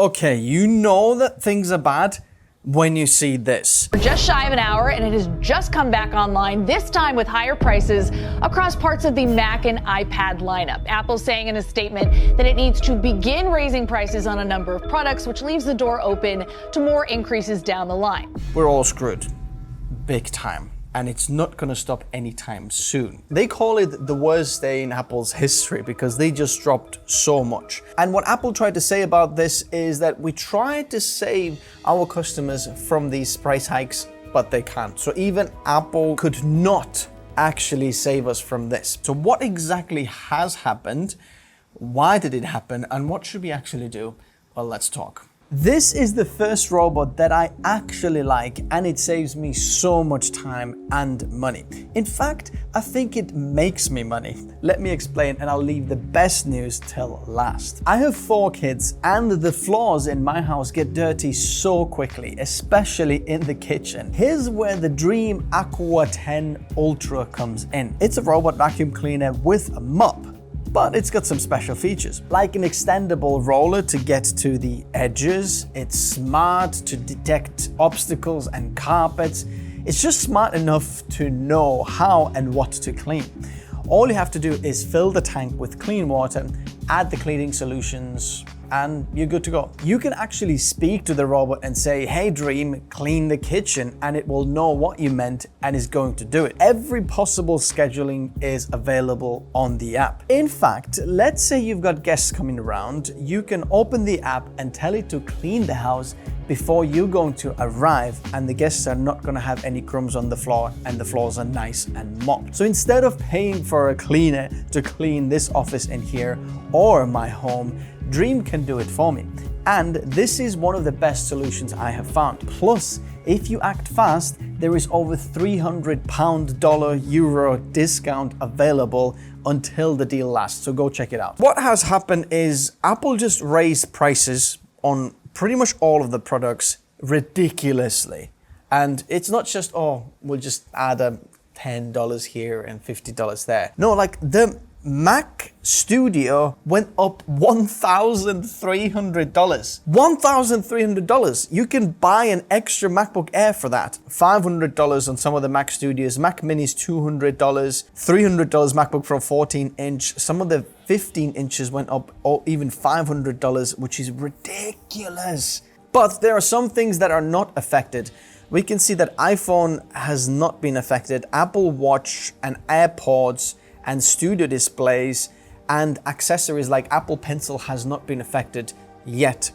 Okay, you know that things are bad when you see this. We're just shy of an hour and it has just come back online, this time with higher prices across parts of the Mac and iPad lineup. Apple's saying in a statement that it needs to begin raising prices on a number of products, which leaves the door open to more increases down the line. We're all screwed. Big time. And it's not going to stop anytime soon. They call it the worst day in Apple's history because they just dropped so much. And what Apple tried to say about this is that we tried to save our customers from these price hikes, but they can't. So even Apple could not actually save us from this. So what exactly has happened? Why did it happen? And what should we actually do? Well, let's talk. This is the first robot that I actually like, and it saves me so much time and money. In fact, I think it makes me money. Let me explain, and I'll leave the best news till last. I have 4 kids, and the floors in my house get dirty so quickly, especially in the kitchen. Here's where the Dream Aqua 10 Ultra comes in. It's a robot vacuum cleaner with a mop, but it's got some special features, like an extendable roller to get to the edges. It's smart to detect obstacles and carpets. It's just smart enough to know how and what to clean. All you have to do is fill the tank with clean water, add the cleaning solutions, and you're good to go. You can actually speak to the robot and say, "Hey Dream, clean the kitchen," and it will know what you meant and is going to do it. Every possible scheduling is available on the app. In fact, let's say you've got guests coming around, you can open the app and tell it to clean the house before you're going to arrive, and the guests are not going to have any crumbs on the floor and the floors are nice and mopped. So instead of paying for a cleaner to clean this office in here or my home, Dream can do it for me. And this is one of the best solutions I have found. Plus, if you act fast, there is over £300 euro discount available until the deal lasts. So go check it out. What has happened is Apple just raised prices on pretty much all of the products ridiculously. And it's not just, oh, we'll just add a $10 here and $50 there. No, like the Mac Studio went up $1,300. $1,300. You can buy an extra MacBook Air for that. $500 on some of the Mac Studios. Mac Minis $200. $300 MacBook Pro 14-inch. Some of the 15 inches went up even $500, which is ridiculous. But there are some things that are not affected. We can see that iPhone has not been affected. Apple Watch and AirPods and studio displays and accessories like Apple Pencil has not been affected yet.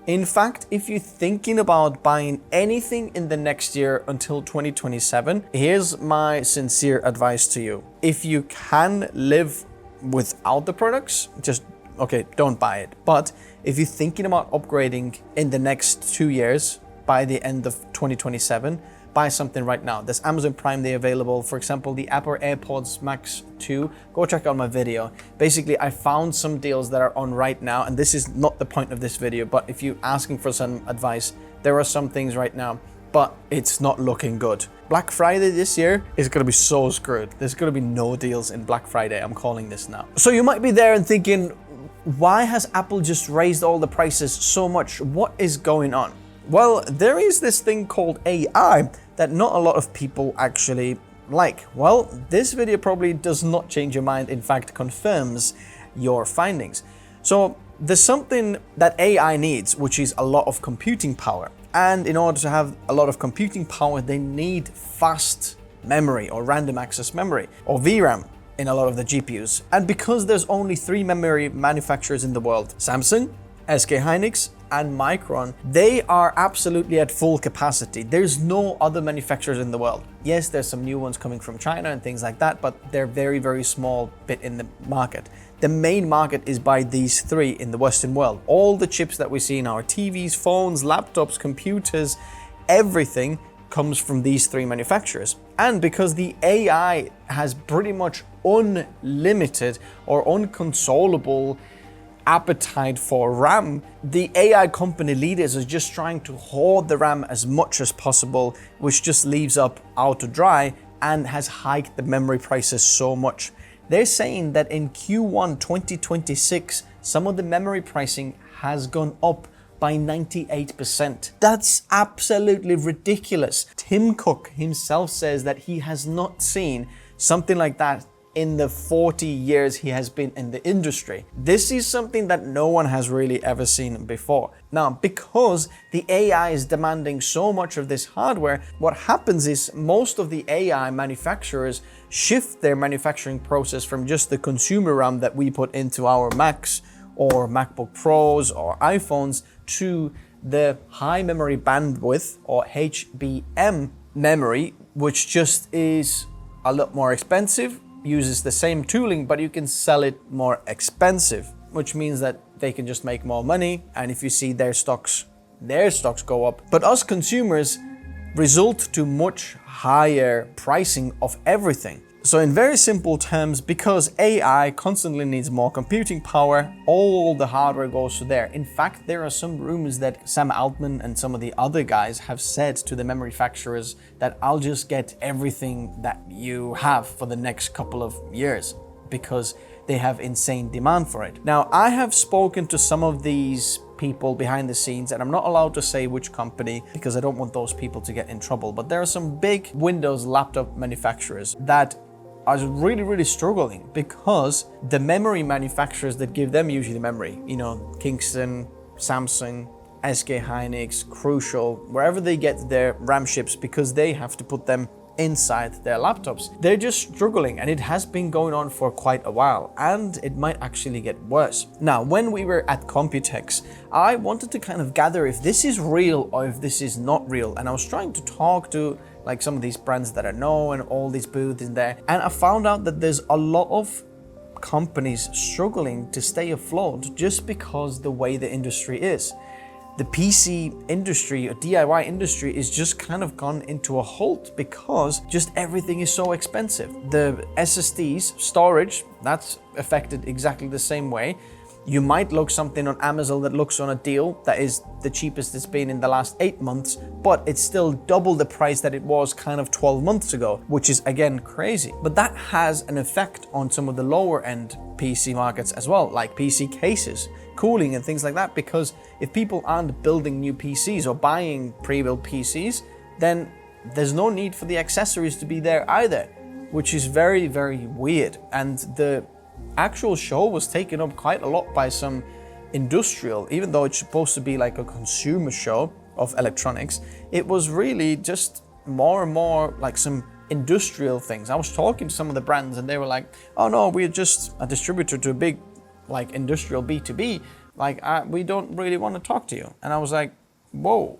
In fact, if you're thinking about buying anything in the next year until 2027, here's my sincere advice to you. If you can live without the products, just, okay, don't buy it. But if you're thinking about upgrading in the next 2 years, by the end of 2027, buy something right now. There's Amazon Prime Day available. For example, the Apple AirPods Max 2. Go check out my video. Basically, I found some deals that are on right now, and this is not the point of this video, but if you're asking for some advice, there are some things right now, but it's not looking good. Black Friday this year is gonna be so screwed. There's gonna be no deals in Black Friday. I'm calling this now. So you might be there and thinking, why has Apple just raised all the prices so much? What is going on? Well, there is this thing called AI that not a lot of people actually like. Well, this video probably does not change your mind, in fact confirms your findings. So there's something that AI needs, which is a lot of computing power. And in order to have a lot of computing power, they need fast memory or random access memory or VRAM in a lot of the GPUs. And because there's only 3 memory manufacturers in the world, Samsung, SK Hynix, and Micron, they are absolutely at full capacity. There's no other manufacturers in the world. Yes, there's some new ones coming from China and things like that, but they're very, very small bit in the market. The main market is by these 3 in the Western world. All the chips that we see in our TVs, phones, laptops, computers, everything comes from these 3 manufacturers. And because the AI has pretty much unlimited or unconsolable appetite for RAM, the AI company leaders are just trying to hoard the RAM as much as possible, which just leaves up out to dry and has hiked the memory prices so much. They're saying that in Q1 2026, some of the memory pricing has gone up by 98%. That's absolutely ridiculous. Tim Cook himself says that he has not seen something like that in the 40 years he has been in the industry. This is something that no one has really ever seen before. Now, because the AI is demanding so much of this hardware, what happens is most of the AI manufacturers shift their manufacturing process from just the consumer RAM that we put into our Macs or MacBook Pros or iPhones to the high memory bandwidth or HBM memory, which just is a lot more expensive, uses the same tooling, but you can sell it more expensive, which means that they can just make more money. And if you see their stocks go up. But us consumers result to much higher pricing of everything. So in very simple terms, because AI constantly needs more computing power, all the hardware goes to there. In fact, there are some rumors that Sam Altman and some of the other guys have said to the memory manufacturers that I'll just get everything that you have for the next couple of years because they have insane demand for it. Now, I have spoken to some of these people behind the scenes, and I'm not allowed to say which company because I don't want those people to get in trouble, but there are some big Windows laptop manufacturers that are really struggling because the memory manufacturers that give them usually memory, Kingston, Samsung, SK Hynix, Crucial, wherever they get their RAM chips, because they have to put them inside their laptops. They're just struggling, and it has been going on for quite a while, and it might actually get worse. Now, when we were at Computex, I wanted to kind of gather if this is real or if this is not real, and I was trying to talk to like some of these brands that I know and all these booths in there, and I found out that there's a lot of companies struggling to stay afloat just because the way the industry is. The PC industry or DIY industry is just kind of gone into a halt because just everything is so expensive. The SSDs, storage, that's affected exactly the same way. You might look something on Amazon that looks on a deal that is the cheapest it's been in the last 8 months, but it's still double the price that it was kind of 12 months ago, which is again crazy. But that has an effect on some of the lower end PC markets as well, like PC cases, cooling and things like that, because if people aren't building new PCs or buying pre-built PCs, then there's no need for the accessories to be there either, which is very weird. And the actual show was taken up quite a lot by some industrial, even though it's supposed to be like a consumer show of electronics, it was really just more and more like some industrial things. I was talking to some of the brands and they were like, oh no, we're just a distributor to a big like industrial B2B, we don't really want to talk to you. And I was like, whoa,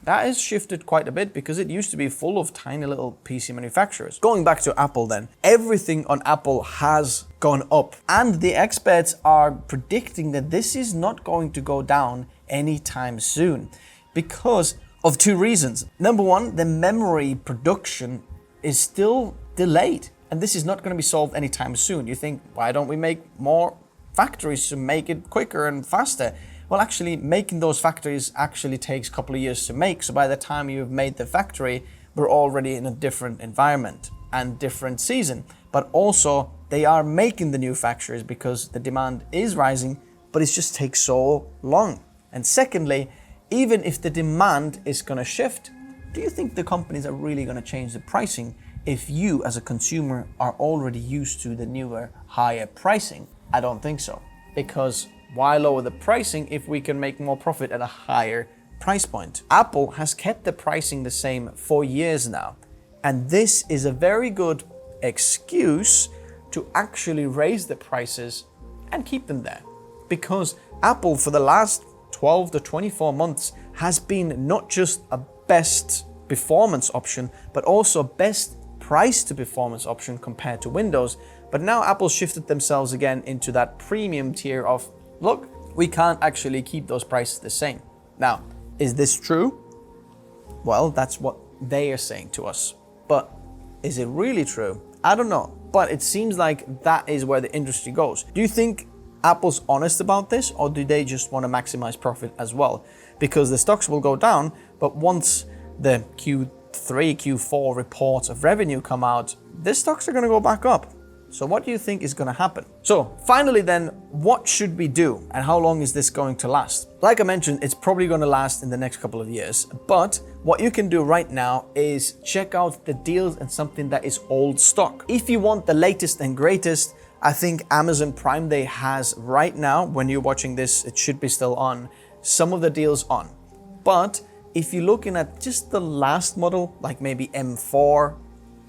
that has shifted quite a bit because it used to be full of tiny little PC manufacturers. Going back to Apple then, everything on Apple has gone up, and the experts are predicting that this is not going to go down anytime soon because of two reasons. Number one, the memory production is still delayed, and this is not going to be solved anytime soon. You think, why don't we make more factories to make it quicker and faster? Well, actually, making those factories actually takes a couple of years to make. So by the time you've made the factory, we're already in a different environment and different season. But also, they are making the new factories because the demand is rising, but it just takes so long. And secondly, even if the demand is going to shift, do you think the companies are really going to change the pricing if you as a consumer are already used to the newer, higher pricing? I don't think so, because why lower the pricing if we can make more profit at a higher price point? Apple has kept the pricing the same for years now, and this is a very good excuse to actually raise the prices and keep them there, because Apple for the last 12 to 24 months has been not just a best performance option, but also best price to performance option compared to Windows. But now Apple shifted themselves again into that premium tier of, look, we can't actually keep those prices the same. Now, is this true? Well, that's what they are saying to us. But is it really true? I don't know. But it seems like that is where the industry goes. Do you think Apple's honest about this, or do they just want to maximize profit as well? Because the stocks will go down, but once the Q3, Q4 reports of revenue come out, the stocks are going to go back up. So what do you think is going to happen? So finally then, what should we do and how long is this going to last? Like I mentioned, it's probably going to last in the next couple of years, but what you can do right now is check out the deals and something that is old stock. If you want the latest and greatest, I think Amazon Prime Day has right now, when you're watching this, it should be still on, some of the deals on. But if you're looking at just the last model, like maybe M4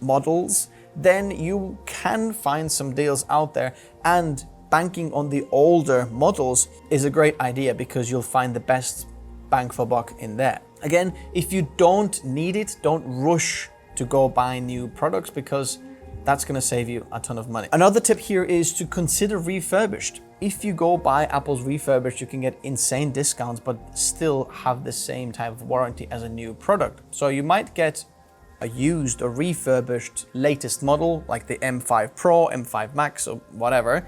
models, then you can find some deals out there, and banking on the older models is a great idea because you'll find the best bang for buck in there. Again, if you don't need it, don't rush to go buy new products because that's going to save you a ton of money. Another tip here is to consider refurbished. If you go buy Apple's refurbished, you can get insane discounts but still have the same type of warranty as a new product. So you might get a used or refurbished latest model like the M5 Pro, M5 Max or whatever,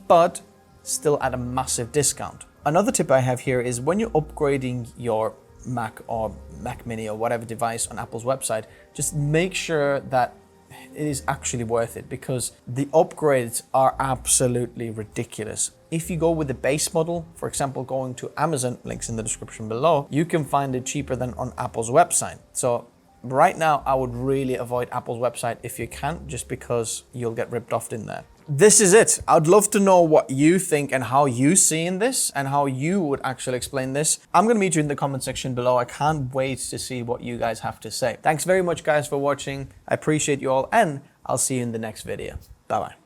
but still at a massive discount. Another tip I have here is when you're upgrading your Mac or Mac Mini or whatever device on Apple's website, just make sure that it is actually worth it because the upgrades are absolutely ridiculous. If you go with the base model, for example, going to Amazon, links in the description below, you can find it cheaper than on Apple's website. So right now, I would really avoid Apple's website if you can, just because you'll get ripped off in there. This is it. I'd love to know what you think and how you see in this and how you would actually explain this. I'm going to meet you in the comment section below. I can't wait to see what you guys have to say. Thanks very much, guys, for watching. I appreciate you all, and I'll see you in the next video. Bye-bye.